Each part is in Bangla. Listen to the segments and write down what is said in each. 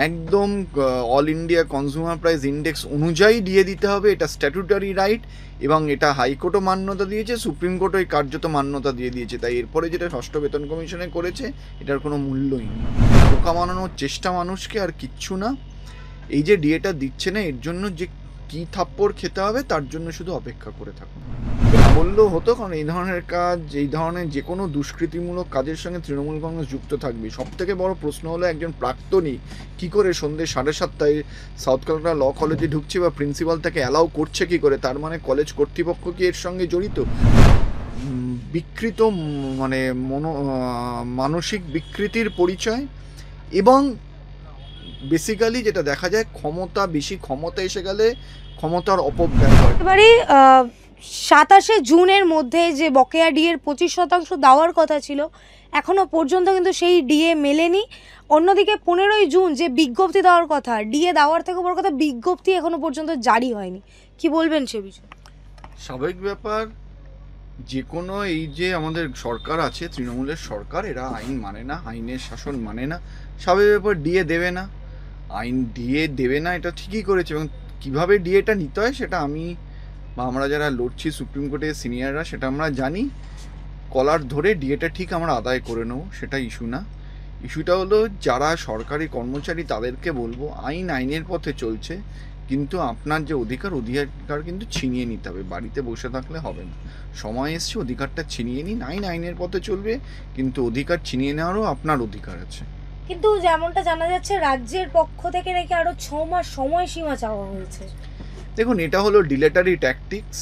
একদম all India consumer price index অনুযায়ী দিয়ে দিতে হবে, এটা স্ট্যাটুটারি রাইট। এবং এটা হাইকোর্টও মান্যতা দিয়েছে, সুপ্রিম কোর্টও এই কার্যত মান্যতা দিয়ে দিয়েছে। তাই এরপরে যেটা ষষ্ঠ বেতন কমিশনে করেছে এটার কোনো মূল্যই নেই, বোকা বানানোর চেষ্টা মানুষকে, আর কিচ্ছু না। এই যে ডিএটা দিচ্ছে না, এর জন্য যে কী থাপ্পড় খেতে হবে তার জন্য শুধু অপেক্ষা করে থাকুন। বললেও হতো, কারণ এই ধরনের কাজ, এই ধরনের যে কোনো দুষ্কৃতিমূলক কাজের সঙ্গে তৃণমূল কংগ্রেস যুক্ত থাকবে। সব থেকে বড় প্রশ্ন হলো, একজন প্রাক্তনী কী করে সন্ধ্যে 7:30টায় সাউথ কলকাতা ল কলেজে ঢুকছে, বা প্রিন্সিপাল তাকে অ্যালাউ করছে কী করে? তার মানে কলেজ কর্তৃপক্ষ কি এর সঙ্গে জড়িত? বিকৃত মানে মানসিক বিকৃতির পরিচয়। এবং বেসিক্যালি যেটা দেখা যায়, বেশি ক্ষমতা এসে গেলে ক্ষমতার অপব্যবহার। এবারে 27শে জুনের মধ্যে যে বকেয়া ডিএর 25% দেওয়ার কথা ছিল, এখনো পর্যন্ত কিন্তু সেই ডিএ মেলেনি। অন্যদিকে 15ই জুন যে বিজ্ঞপ্তি দেওয়ার কথা, ডিএ দেওয়ার থেকে বড় কথা বিজ্ঞপ্তি এখনো পর্যন্ত জারি হয়নি। কি বলবেন সে বিষয়ে? স্বাভাবিক ব্যাপার, যে কোনো এই যে আমাদের সরকার আছে, তৃণমূলের সরকার, এরা আইন মানে না, আইনের শাসন মানে না। স্বাভাবিক ব্যাপার, ডিএ দেবে না, আইন ডিএ দেবে না, এটা ঠিকই করেছে। এবং কীভাবে ডিএটা নিতে হয় সেটা আমি বা আমরা যারা লড়ছি সুপ্রিম কোর্টের সিনিয়ররা, সেটা আমরা জানি। কলার ধরে ডিএটা ঠিক আমরা আদায় করে নেব, সেটা ইস্যু না। ইস্যুটা হলো, যারা সরকারি কর্মচারী তাদেরকে বলবো, আইনের পথে চলছে, কিন্তু আপনার যে অধিকার কিন্তু ছিনিয়ে নিতে হবে। বাড়িতে বসে থাকলে হবে না, সময় এসছে অধিকারটা ছিনিয়ে নিন। আইনের পথে চলবে, কিন্তু অধিকার ছিনিয়ে নেওয়ারও আপনার অধিকার আছে। কিন্তু যেমনটা জানা যাচ্ছে, রাজ্যের পক্ষ থেকে নাকি আরো 6 মাস সময়সীমা চাওয়া হয়েছে। দেখুন, এটা হলো ডিলেটারি ট্যাকটিক্স।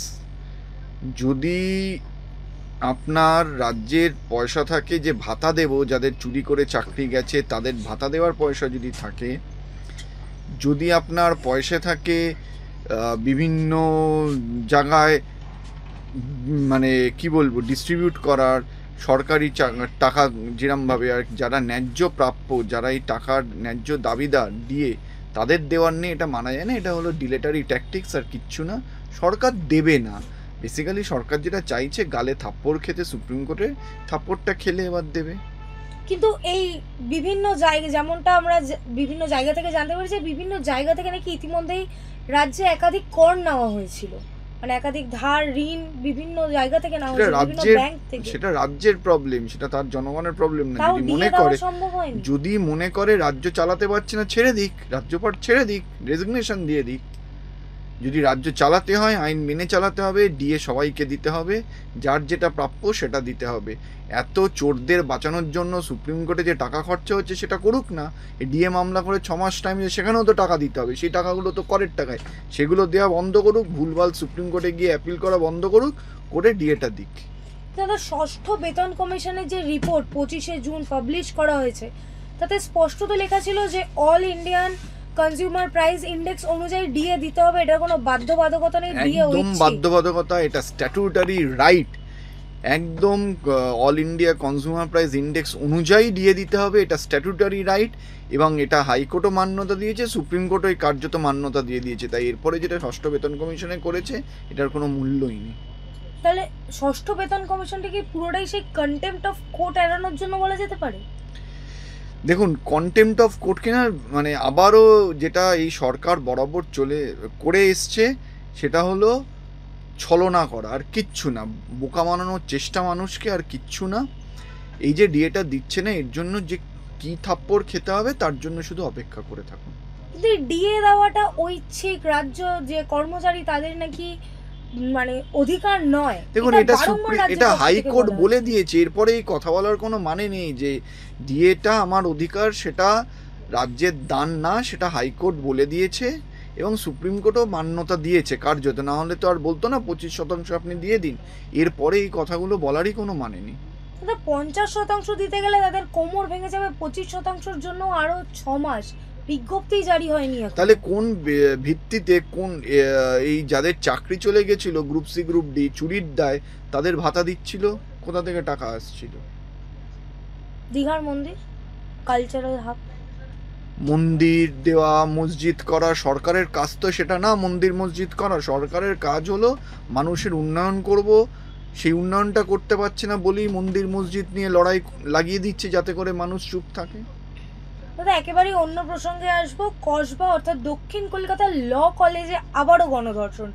যদি আপনার রাজ্যের পয়সা থাকে, যে ভাতা দেব, যাদের চুরি করে চাকরি গেছে তাদের ভাতা দেওয়ার পয়সা যদি থাকে, যদি আপনার পয়সা থাকে বিভিন্ন জায়গায় মানে কি বলবো ডিস্ট্রিবিউট করার, সরকারি টাকা যেরমভাবে, আর যারা ন্যায্য প্রাপ্য, যারা এই টাকার ন্যায্য দাবিদার দিয়ে তাদের দেওয়ার নেই, এটা মানা যায় না। এটা হলো ডিলেটারি ট্যাকটিক্স, আর কিচ্ছু না। সরকার দেবে না। বেসিক্যালি সরকার যেটা চাইছে, গালে থাপ্পড় খেতে, সুপ্রিম কোর্টে থাপ্পড়টা খেলে এবার দেবে। কিন্তু এই বিভিন্ন জায়গা, যেমনটা আমরা বিভিন্ন জায়গা থেকে জানতে পারি, যে বিভিন্ন জায়গা থেকে নাকি ইতিমধ্যেই রাজ্যে একাধিক কর নেওয়া হয়েছিল, মানে একাধিক ধার ঋণ বিভিন্ন জায়গা থেকে নেওয়া হয়েছিল, বিভিন্ন ব্যাংক থেকে। সেটা রাজ্যের প্রবলেম, সেটা তার জনগণের প্রবলেম না। যদি মনে করে রাজ্য চালাতে পারছে না, ছেড়ে দিক, রাজ্যপাট ছেড়ে দিক, রেজিগনেশন দিয়ে দিক। যদি রাজ্য চালাতে হয়, আইন মেনে চালাতে হবে, ডিএ সবাইকে দিতে হবে, যার যেটা প্রাপ্য সেটা দিতে হবে। এত চোরদের বাঁচানোর জন্য সুপ্রিম কোর্টে যে টাকা খরচা হচ্ছে সেটা করুক না। এই ডিএ মামলা করে 6 মাস টাইম, সেখানেও তো টাকা দিতে হবে, সেই টাকাগুলো তো করের টাকায়, সেগুলো দেওয়া বন্ধ করুক। ভুলভাল সুপ্রিম কোর্টে গিয়ে অ্যাপিল করা বন্ধ করুক, করে ডিএটা দিক। দাদা, ষষ্ঠ বেতন কমিশনের যে রিপোর্ট 25শে জুন পাবলিশ করা হয়েছে, তাতে স্পষ্টত লেখা ছিল যে all Indian consumer price index অনুযায়ী ডিএ দিতে হবে। এটা কোনো বাধ্যবাধকতা নেই, ডিএ একদম বাধ্যবাধকতা, এটা স্ট্যাটুটারি রাইট। একদম all India consumer price index অনুযায়ী দিয়ে দিতে হবে, এটা স্ট্যাটুটারি রাইট। এবং এটা হাইকোর্টও মান্যতা দিয়েছে, সুপ্রিম কোর্টও এই কার্যত মান্যতা দিয়ে দিয়েছে। তাই এরপরে যেটা ষষ্ঠ বেতন কমিশনে করেছে এটার কোনো মূল্যই নেই। তাহলে ষষ্ঠ বেতন কমিশনটা কি পুরোটাই সেই কন্টেম্পট অফ কোর্ট এড়ানোর জন্য বলা যেতে পারে? দেখুন, কন্টেম্পট অফ কোর্ট কিনা, মানে আবারও যেটা এই সরকার বরাবর করে এসছে, সেটা হলো ছলনা করা, আর কিচ্ছু না। বোকা বানানোর চেষ্টা মানুষকে, আর কিচ্ছু না। এই যে ডিএটা দিচ্ছে না, এর জন্য যে কী থাপ্পড় খেতে হবে তার জন্য শুধু অপেক্ষা করে থাকুন। কিন্তু ডিএ দেওয়াটা ঐচ্ছিক, রাজ্য যে কর্মচারী তাদের নাকি মানে অধিকার নয়। দেখুন, এটা হাইকোর্ট বলে দিয়েছে, এরপরে এই কথা বলার কোনো মানে নেই যে ডিএটা আমার অধিকার, সেটা রাজ্যের দান না, সেটা হাইকোর্ট বলে দিয়েছে। এবং সুপ্রিম কোর্টও মান্যতা দিয়েছে কার্যত, না হলে তো আর বলতো না 25% আপনি দিয়ে দিন। এরপরে এই কথাগুলো বলারই কোনো মানে নেই। 50% দিতে গেলে তাদের কোমর ভেঙে যাবে, 25%-র জন্য আরো 6 মাস বিজ্ঞপ্তি জারি হয়নি। তাহলে কোন ভিত্তিতে, কোন এই যাদের চাকরি চলে গেছিল গ্রুপ সি গ্রুপ ডি চুরির দায়, তাদের ভাতা দিচ্ছিল, কোথা থেকে টাকা আসছিল? দীঘার মন্দির কালচারাল হাব, মন্দির দেওয়া, মসজিদ করা সরকারের কাজ তো সেটা না। মন্দির মসজিদ করা সরকারের কাজ হলো মানুষের উন্নয়ন করব, সেই উন্নয়নটা করতে পারছে না বলেই মন্দির মসজিদ নিয়ে লড়াই লাগিয়ে দিচ্ছে, যাতে করে মানুষ চুপ থাকে। দাদা একেবারেই অন্য প্রসঙ্গে আসবো। কসবা অর্থাৎ দক্ষিণ কলকাতার ল কলেজে আবারও গণধর্ষণ,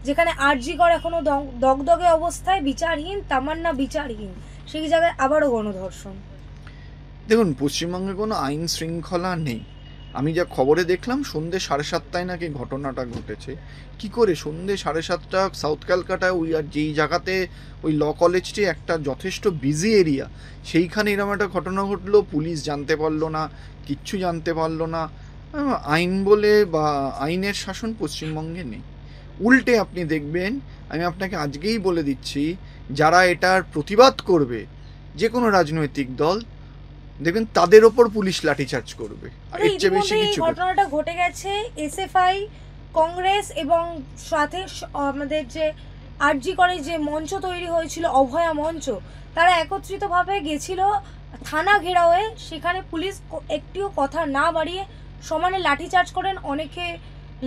যেখানে আরজি কর এখনো দগদগে অবস্থায় বিচারহীন, তামান্না বিচারহীন, সেই জায়গায় আবারও গণধর্ষণ। দেখুন, পশ্চিমবঙ্গে কোনো আইন শৃঙ্খলা নেই। আমি যা খবরে দেখলাম সন্ধ্যে 7:30 নাকি ঘটনাটা ঘটেছে। কি করে সন্ধ্যে 7:30 সাউথ ক্যালকাটায় ওই আর যেই জায়গাতে ওই ল কলেজটি একটা যথেষ্ট বিজি এরিয়া, সেইখানে এরকম একটা ঘটনা ঘটলো, পুলিশ জানতে পারলো না, কিচ্ছু জানতে পারলো না। আইন বলে বা আইনের শাসন পশ্চিমবঙ্গে নেই। উল্টে আপনি দেখবেন, আমি আপনাকে আজকেই বলে দিচ্ছি, যারা এটার প্রতিবাদ করবে, যে কোনো রাজনৈতিক দল, দেখবেন তাদের ওপর পুলিশ লাঠিচার্জ করবে। আর এর চেয়ে বেশি কিছু ঘটনাটা ঘটে গেছে এসএফআই, কংগ্রেস এবং সাথে আমাদের যে আরজি করে যে মঞ্চ তৈরি হয়েছিল অভয়া মঞ্চ, তারা একত্রিতভাবে গেছিল থানা ঘেরাওয়ে। সেখানে পুলিশ একটিও কথা না বাড়িয়ে সমানে লাঠিচার্জ করেন, অনেকে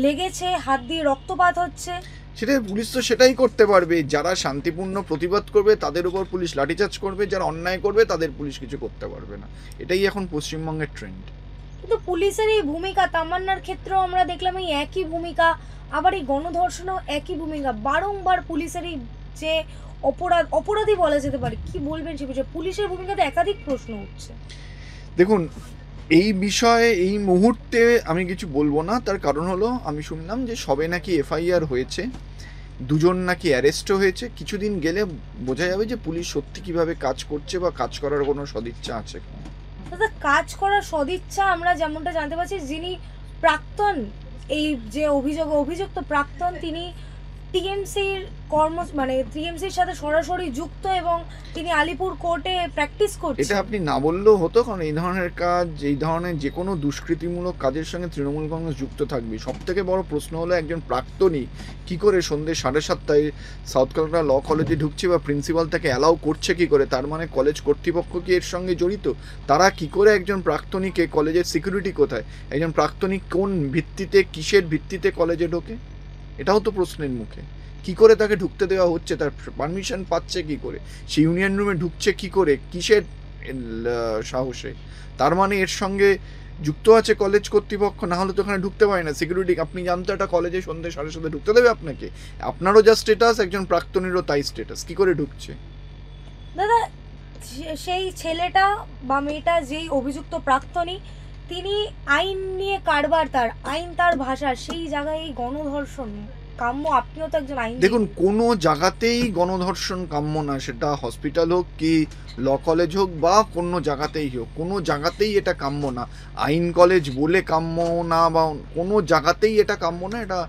লেগেছে, হাত দিয়ে রক্তপাত হচ্ছে। সেটাই, পুলিশ তো সেটাই করতে পারবে। যারা শান্তিপূর্ণ প্রতিবাদ করবে তাদের উপর পুলিশ লাঠিচার্জ করবে, যারা অন্যায় করবে তাদের পুলিশ কিছু করতে পারবে না। এটাই এখন পশ্চিমবঙ্গের ট্রেন্ড। কিন্তু পুলিশের এই ভূমিকা, তামান্নার ক্ষেত্রেও আমরা দেখলাম এই একই ভূমিকা, আবার এই গণধর্ষণেও একই ভূমিকা। বারংবার পুলিশের এই যে অপরাধী বলা যেতে পারে, কি বলবেন সে বিষয়ে? পুলিশের ভূমিকাতে একাধিক প্রশ্ন উঠছে। দেখুন, এই বিষয়ে এই মুহূর্তে আমি কিছু বলবো না। তার কারণ হলো, আমি শুনলাম যে সবে নাকি এফআইআর হয়েছে, 2জন নাকি অ্যারেস্টও হয়েছে। কিছুদিন গেলে বোঝা যাবে যে পুলিশ সত্যি কিভাবে কাজ করছে বা কাজ করার কোনো সদিচ্ছা আছে। দাদা কাজ করার সদিচ্ছা আমরা যেমনটা জানতে পারছি, যিনি প্রাক্তন এই যে অভিযুক্ত প্রাক্তন, তিনি টিএমসির টিএমসির সাথে সরাসরি যুক্ত এবং তিনি আলিপুর কোর্টে প্র্যাকটিস করছেন। এটা আপনি না বললেও হতো, কারণ এই ধরনের কাজ, এই ধরনের যে কোনো দুষ্কৃতিমূলক কাজের সঙ্গে তৃণমূল কংগ্রেস যুক্ত থাকবে। সব থেকে বড় প্রশ্ন হলো, একজন প্রাক্তনী কি করে সন্ধ্যে 7:30 সাউথ কলকাতা ল কলেজে ঢুকছে বা প্রিন্সিপাল তাকে অ্যালাউ করছে কি করে? তার মানে কলেজ কর্তৃপক্ষ কি এর সঙ্গে জড়িত? তারা কি করে একজন প্রাক্তনীকে, কলেজের সিকিউরিটি কোথায়, একজন প্রাক্তনী কোন ভিত্তিতে, কিসের ভিত্তিতে কলেজে ঢোকে? এটাও তো প্রশ্নের মুখে। কি করে তাকে ঢুকতে দেওয়া হচ্ছে, তার পারমিশন পাচ্ছে কি করে, সে ইউনিয়ন রুমে ঢুকছে কি করে, কিসের সাহসে? তার মানে এর সঙ্গে যুক্ত আছে কলেজ কর্তৃপক্ষ, না হলে তো ওখানে ঢুকতে পারে না। সিকিউরিটি, আপনি জানতো একটা কলেজে সন্ধ্যে 7:30 ঢুকতে দেবে আপনাকে? আপনারও যা স্ট্যাটাস, একজন প্রাক্তনীরও তাই স্ট্যাটাস। কি করে ঢুকছে? দাদা সেই ছেলেটা বা মেয়েটা, যেই অভিযুক্ত প্রাক্তনী, তিনি আইন নিয়ে কারবার, তার আইন তার ভাষা, সেই জায়গায় এই গণধর্ষণ কাম্য? আপনিও তো একজন আইন। দেখুন, কোনো জায়গাতেই গণধর্ষণ কাম্য না, সেটা হসপিটাল হোক কি ল কলেজ হোক বা কোনো জায়গাতেই হোক, কোনো জায়গাতেই এটা কাম্য না। আইন কলেজ বলে কাম্য না, বা কোনো জায়গাতেই এটা কাম্য না। এটা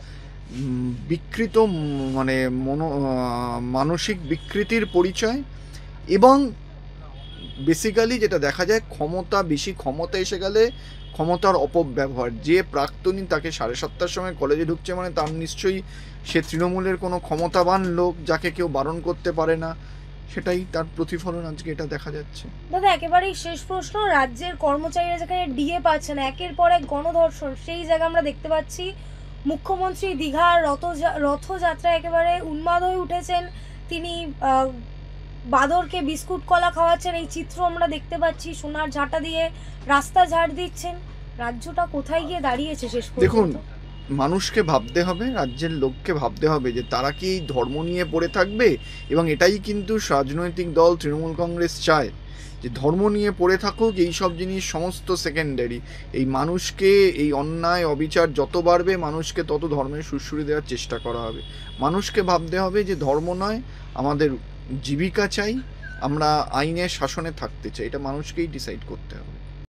বিকৃত, মানে মানসিক বিকৃতির পরিচয়। এবং বেসিক্যালি যেটা দেখা যায়, বেশি ক্ষমতা এসে গেলে ক্ষমতার অপব্যবহার। যে প্রাক্তনী, তাকে 7:30 সময় কলেজে ঢুকছে মানে তার নিশ্চয়ই সে তৃণমূলের কোনো ক্ষমতাবান লোক, যাকে কেউ বারণ করতে পারে না। সেটাই তার প্রতিফলন আজকে এটা দেখা যাচ্ছে। দাদা একেবারেই শেষ প্রশ্ন, রাজ্যের কর্মচারীরা যেখানে ডিএ পাচ্ছে না, একের পর এক গণধর্ষণ, সেই জায়গায় আমরা দেখতে পাচ্ছি মুখ্যমন্ত্রী দীঘার রথযাত্রায় একেবারে উন্মাদ হয়ে উঠেছেন। তিনি বাদরকে বিস্কুট কলা খাওয়াচ্ছেন, এই চিত্র আমরা দেখতে পাচ্ছি। সোনার ঝাঁটা দিয়ে রাস্তা ঝাড় দিচ্ছেন। রাজ্যটা কোথায় গিয়ে দাঁড়িয়েছে শেষ পর্যন্ত? দেখুন, মানুষকে ভাবতে হবে, রাজ্যের লোককে ভাবতে হবে যে তারা কি এই ধর্ম নিয়ে পড়ে থাকবে। এবং এটাই কিন্তু রাজনৈতিক দল তৃণমূল কংগ্রেস চায়, যে ধর্ম নিয়ে পড়ে থাকুক। এই সব জিনিস সমস্ত সেকেন্ডারি। এই মানুষকে, এই অন্যায় অবিচার যত বাড়বে, মানুষকে তত ধর্মের সুড়সুড়ি দেওয়ার চেষ্টা করা হবে। মানুষকে ভাবতে হবে যে ধর্ম নয়, আমাদের জীবিকা চাই, আমরা আইনের শাসনে থাকতে চাই। এটা মানুষকেই ডিসাইড করতে হবে।